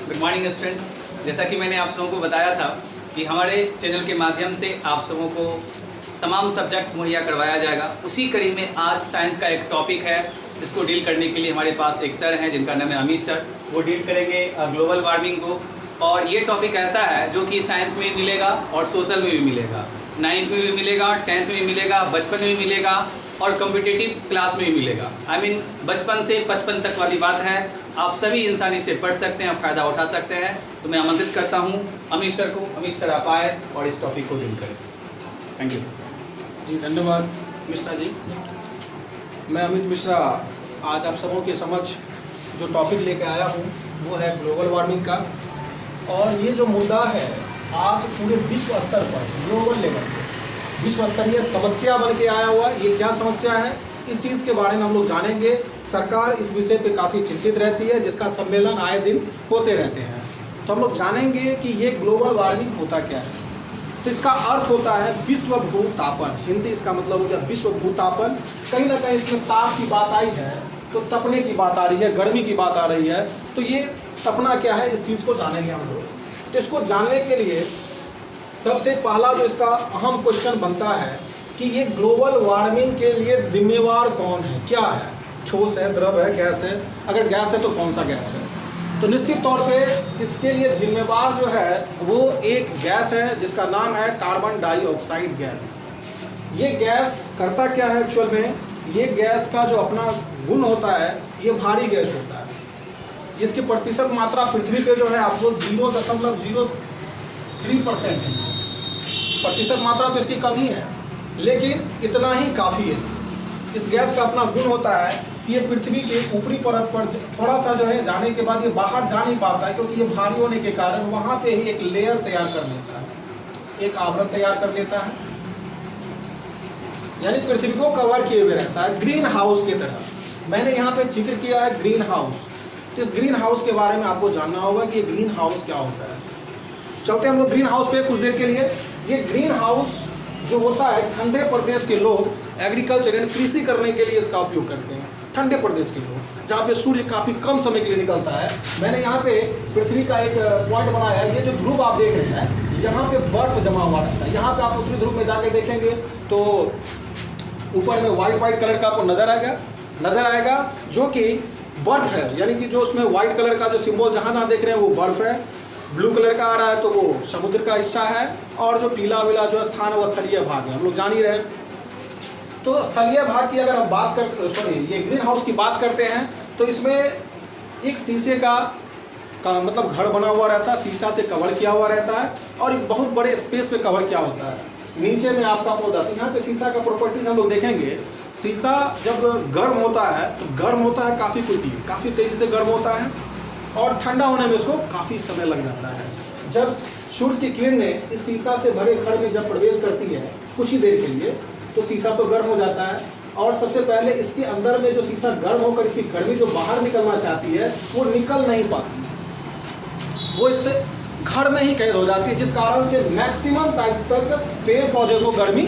Good morning students. जैसा कि मैंने आप सबों को बताया था कि हमारे चैनल के माध्यम से आप सबों को तमाम सब्जेक्ट मुहैया करवाया जाएगा। उसी कड़ी में आज साइंस का एक टॉपिक है जिसको डील करने के लिए हमारे पास एक सर हैं जिनका नाम है अमित सर। वो डील करेंगे ग्लोबल वार्मिंग को, और ये टॉपिक ऐसा है जो कि साइंस में भी मिलेगा और सोशल में भी मिलेगा, 9th में भी मिलेगा, 10th में भी मिलेगा, बचपन में भी मिलेगा और कॉम्पिटिटिव क्लास में भी मिलेगा। बचपन से 55 तक वाली बात है। आप सभी इंसान इसे पढ़ सकते हैं, फ़ायदा उठा सकते हैं। तो मैं आमंत्रित करता हूं अमित सर को। अमित सर आप आए और इस टॉपिक को डील करें। थैंक यू जी। धन्यवाद मिश्रा जी। मैं अमित मिश्रा आज आप सबों के समक्ष जो टॉपिक लेकर आया हूं वो है ग्लोबल वार्मिंग का। और ये जो मुद्दा है आज पूरे विश्व स्तर पर, ग्लोबल लेवल पर विश्व स्तरीय समस्या बन के आया हुआ। ये क्या समस्या है, इस चीज़ के बारे में हम लोग जानेंगे। सरकार इस विषय पे काफ़ी चिंतित रहती है, जिसका सम्मेलन आए दिन होते रहते हैं। तो हम लोग जानेंगे कि ये ग्लोबल वार्मिंग होता क्या है। तो इसका अर्थ होता है विश्व भूतापन। हिंदी इसका मतलब हो गया विश्व भूतापन। कहीं ना कहीं इसमें ताप की बात आई है तो तपने की बात आ रही है, गर्मी की बात आ रही है। तो ये तपना क्या है, इस चीज़ को जानेंगे हम लोग। तो इसको जानने के लिए सबसे पहला जो इसका अहम क्वेश्चन बनता है कि ये ग्लोबल वार्मिंग के लिए जिम्मेवार कौन है, क्या है। ठोस है, द्रव है, गैस है। अगर गैस है तो कौन सा गैस है। तो निश्चित तौर पे इसके लिए जिम्मेवार जो है वो एक गैस है जिसका नाम है कार्बन डाइऑक्साइड गैस। ये गैस करता क्या है एक्चुअल में, ये गैस का जो अपना गुण होता है ये भारी गैस होता है। इसकी प्रतिशत मात्रा पृथ्वी पे जो है आपको 0.03% है। प्रतिशत मात्रा तो इसकी कम ही है, लेकिन इतना ही काफ़ी है। इस गैस का अपना गुण होता है कि ये पृथ्वी के ऊपरी परत पर थोड़ा सा जो है जाने के बाद ये बाहर जा नहीं पाता है, क्योंकि ये भारी होने के कारण वहाँ पे ही एक लेयर तैयार कर लेता है, एक आवरण तैयार कर लेता है, यानी पृथ्वी को कवर किए हुए रहता है ग्रीन हाउस की तरह। मैंने यहाँ पे जिक्र किया है ग्रीन हाउस। तो इस ग्रीन हाउस के बारे में आपको जानना होगा कि ये ग्रीन हाउस क्या होता है। चलते हैं हम लोग ग्रीन हाउस पे कुछ देर के लिए। ये ग्रीन हाउस जो होता है ठंडे प्रदेश के लोग एग्रीकल्चर यानी कृषि करने के लिए इसका उपयोग करते हैं। ठंडे प्रदेश के लोग जहाँ पे सूर्य काफ़ी कम समय के लिए निकलता है। मैंने यहाँ पे पृथ्वी का एक पॉइंट बनाया है। ये जो ध्रुव आप देख रहे हैं यहाँ पे बर्फ जमा हुआ रहता है। यहाँ पे आप उत्तरी ध्रुव में जाके देखेंगे तो ऊपर में वाइट कलर का आपको नजर आएगा जो कि बर्फ है, यानी कि जो उसमें वाइट कलर का जो सिंबल जहाँ देख रहे हैं वो बर्फ है। ब्लू कलर का आ रहा है तो वो समुद्र का हिस्सा है, और जो पीला जो स्थान है वो स्थलीय भाग है। हम लोग जान ही रहे। तो स्थलीय भाग की अगर हम बात करते ये ग्रीन हाउस की बात करते हैं तो इसमें एक शीशे का मतलब घर बना हुआ रहता है, शीशा से कवर किया हुआ रहता है और एक बहुत बड़े स्पेस पे कवर किया होता है। नीचे में आपका पौधा, तो यहाँ पे शीशा का प्रॉपर्टीज हम लोग देखेंगे। शीशा जब गर्म होता है तो गर्म होता है काफ़ी तेज़ी से गर्म होता है, और ठंडा होने में उसको काफ़ी समय लग जाता है। जब सूर्य की किरणें इस शीशा से भरे घर में जब प्रवेश करती है कुछ ही देर के लिए, तो शीशा तो गर्म हो जाता है, और सबसे पहले इसके अंदर में जो शीशा गर्म होकर इसकी गर्मी जो बाहर निकलना चाहती है वो निकल नहीं पाती है, वो इससे घर में ही कैद हो जाती है, जिस कारण से मैक्सिमम टाइम तक पेड़ पौधे को गर्मी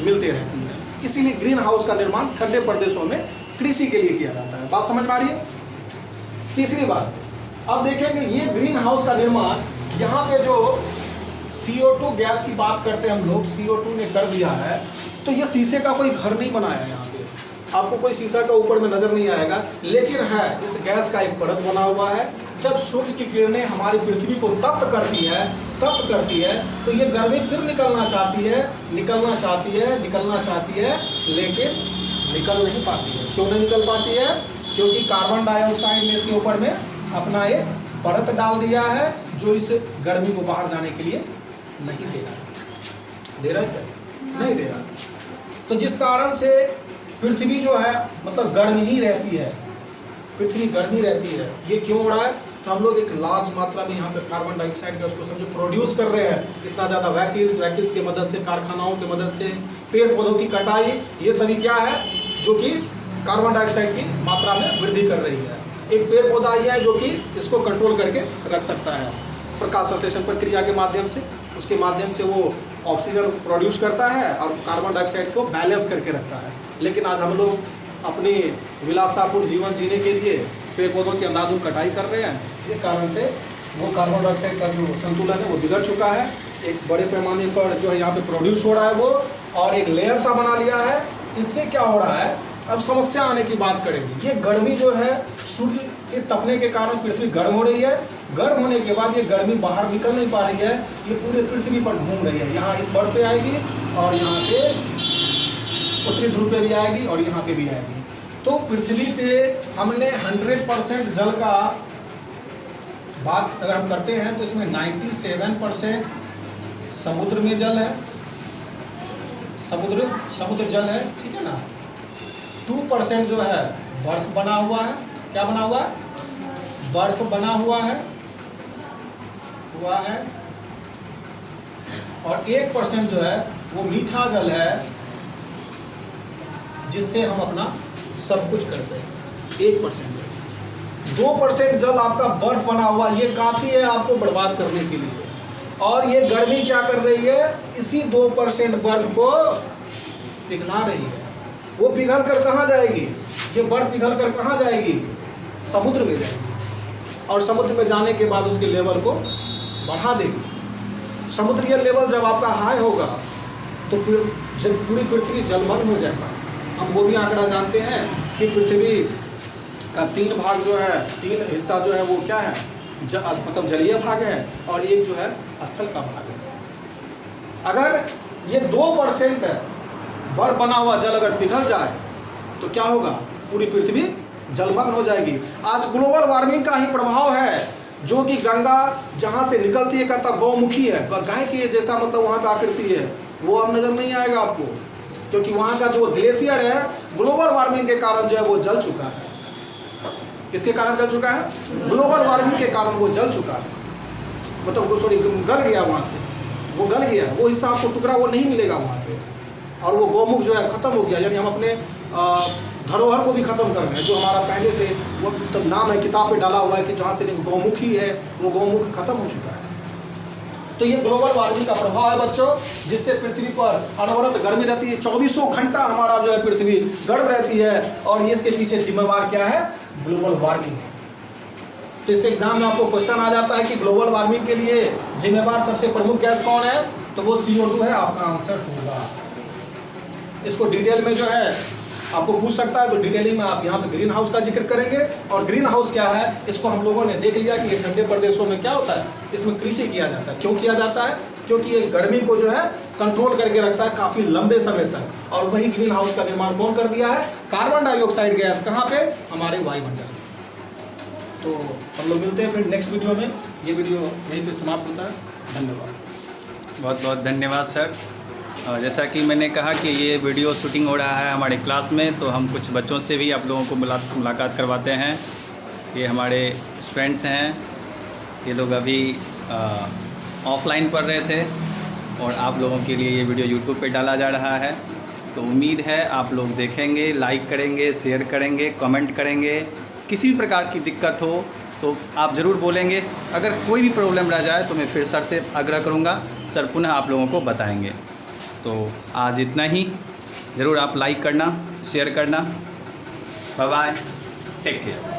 मिलती रहती है। इसीलिए ग्रीन हाउस का निर्माण ठंडे प्रदेशों में कृषि के लिए किया जाता है। बात समझ में आ रही है। तीसरी बात, अब देखेंगे ये ग्रीन हाउस का निर्माण, यहाँ पे जो CO2 गैस की बात करते हैं हम लोग, CO2 ने कर दिया है। तो ये शीशे का कोई घर नहीं बनाया है। यहाँ पे आपको कोई शीशा का ऊपर में नजर नहीं आएगा, लेकिन है इस गैस का एक परत बना हुआ है। जब सूर्य की किरणें हमारी पृथ्वी को तप्त करती है तो ये गर्मी फिर निकलना चाहती है, लेकिन निकल नहीं पाती है। क्यों नहीं निकल पाती है? क्योंकि कार्बन डाइऑक्साइड ने इसके ऊपर में अपना एक परत डाल दिया है जो इस गर्मी को बाहर जाने के लिए नहीं दे रहा है क्या? नहीं दे रहा। तो जिस कारण से पृथ्वी जो है मतलब गर्म ही रहती है, पृथ्वी गर्मी रहती है। ये क्यों हो रहा है? तो हम लोग एक लार्ज मात्रा में यहाँ पे कार्बन डाइऑक्साइड गैस को समझो प्रोड्यूस कर रहे हैं। इतना ज़्यादा वैकिल्स की मदद से, कारखानाओं की मदद से, पेड़ पौधों की कटाई, ये सभी क्या है जो कि कार्बन डाइऑक्साइड की मात्रा में वृद्धि कर रही है। एक पेड़ पौधा ही है जो कि इसको कंट्रोल करके रख सकता है प्रकाश संश्लेषण प्रक्रिया के माध्यम से। उसके माध्यम से वो ऑक्सीजन प्रोड्यूस करता है और कार्बन डाइऑक्साइड को बैलेंस करके रखता है। लेकिन आज हम लोग अपनी विलासतापूर्ण जीवन जीने के लिए पेड़ पौधों की अंधाधुंध कटाई कर रहे हैं, जिस कारण से वो कार्बन डाइऑक्साइड का जो संतुलन है वो बिगड़ चुका है, एक बड़े पैमाने पर जो है यहाँ पे प्रोड्यूस हो रहा है वो, और एक लेयर सा बना लिया है। इससे क्या हो रहा है, अब समस्या आने की बात करेंगे। ये गर्मी जो है सूर्य के तपने के कारण पृथ्वी गर्म हो रही है, गर्म होने के बाद ये गर्मी बाहर निकल नहीं पा रही है, ये पूरे पृथ्वी पर घूम रही है। यहाँ इस बर्फ पे आएगी और यहाँ पे उत्तरी ध्रुव पे भी आएगी और यहाँ पे भी आएगी। तो पृथ्वी पे हमने 100% जल का बात अगर हम करते हैं तो इसमें 97% समुद्र में जल है, समुद्र जल है, ठीक है ना। 2% जो है बर्फ बना हुआ है, क्या बना हुआ है, बर्फ बना हुआ है और 1% जो है वो मीठा जल है, जिससे हम अपना सब कुछ करते हैं। 1% 2% जल आपका बर्फ बना हुआ, ये काफ़ी है आपको बर्बाद करने के लिए। और ये गर्मी क्या कर रही है, इसी 2% बर्फ को पिघला रही है। वो पिघल कर कहाँ जाएगी, ये बर्फ पिघल कर कहाँ जाएगी, समुद्र में जाएगी, और समुद्र में जाने के बाद उसके लेवल को बढ़ा देगी। समुद्रीय लेवल जब आपका हाई होगा तो फिर जब पूरी पृथ्वी जलमग्न हो जाएगा। हम वो भी आंकड़ा जानते हैं कि पृथ्वी का 3 भाग जो है, 3 हिस्सा जो है वो क्या है, मतलब जलीय भाग है, और एक जो है स्थल का भाग है। अगर ये 2% बर्फ बना हुआ जल अगर पिघल जाए तो क्या होगा, पूरी पृथ्वी जलमग्न हो जाएगी। आज ग्लोबल वार्मिंग का ही प्रभाव है, जो कि गंगा जहाँ से निकलती है कहता गौमुखी है, गाय की जैसा मतलब वहाँ पे आकृति है, वो अब नज़र नहीं आएगा आपको, क्योंकि वहाँ का जो ग्लेशियर है ग्लोबल वार्मिंग के कारण जो है वो जल चुका है। किसके कारण जल चुका है, ग्लोबल वार्मिंग के कारण वो जल चुका है, मतलब सॉरी गल गया, वहाँ से वो गल गया, वो हिस्सा आपको टुकड़ा वो नहीं मिलेगा वहाँ पे, और वो गौमुख जो है ख़त्म हो गया। यानी हम अपने धरोहर को भी ख़त्म कर रहे हैं, जो हमारा पहले से वो तो नाम है किताब पे डाला हुआ है कि जहाँ से गौमुखी है, वो गौमुख खत्म हो चुका है। तो ये ग्लोबल वार्मिंग का प्रभाव है बच्चों, जिससे पृथ्वी पर अनवरत गर्मी रहती है, 2400 घंटा हमारा जो है पृथ्वी गर्म रहती है, और ये इसके पीछे जिम्मेवार क्या है, ग्लोबल वार्मिंग है। तो इस एग्जाम में आपको क्वेश्चन आ जाता है कि ग्लोबल वार्मिंग के लिए जिम्मेवार सबसे प्रमुख गैस कौन है, तो वो CO2 है, आपका आंसर होगा। इसको डिटेल में जो है आपको पूछ सकता है, तो डिटेलिंग में आप यहाँ पे ग्रीन हाउस का जिक्र करेंगे। और ग्रीन हाउस क्या है, इसको हम लोगों ने देख लिया कि ये ठंडे प्रदेशों में क्या होता है, इसमें कृषि किया जाता है। क्यों किया जाता है, क्योंकि ये गर्मी को जो है कंट्रोल करके रखता है काफ़ी लंबे समय तक। और वही ग्रीन हाउस का निर्माण कौन कर दिया है, कार्बन डाइऑक्साइड गैस, कहाँ पे, हमारे वायुमंडल। तो हम लोग मिलते हैं फिर नेक्स्ट वीडियो में। ये वीडियो यहीं पे समाप्त होता है। धन्यवाद, बहुत बहुत धन्यवाद सर। जैसा कि मैंने कहा कि ये वीडियो शूटिंग हो रहा है हमारे क्लास में, तो हम कुछ बच्चों से भी आप लोगों को मुलाकात करवाते हैं। ये हमारे स्टूडेंट्स हैं, ये लोग अभी ऑफलाइन पढ़ रहे थे, और आप लोगों के लिए ये वीडियो यूट्यूब पे डाला जा रहा है। तो उम्मीद है आप लोग देखेंगे, लाइक करेंगे, शेयर करेंगे, कमेंट करेंगे। किसी भी प्रकार की दिक्कत हो तो आप ज़रूर बोलेंगे। अगर कोई भी प्रॉब्लम रह जाए तो मैं फिर सर से आग्रह करूँगा, सर पुनः आप लोगों को बताएंगे। तो आज इतना ही, ज़रूर आप लाइक करना, शेयर करना। Bye bye, take care.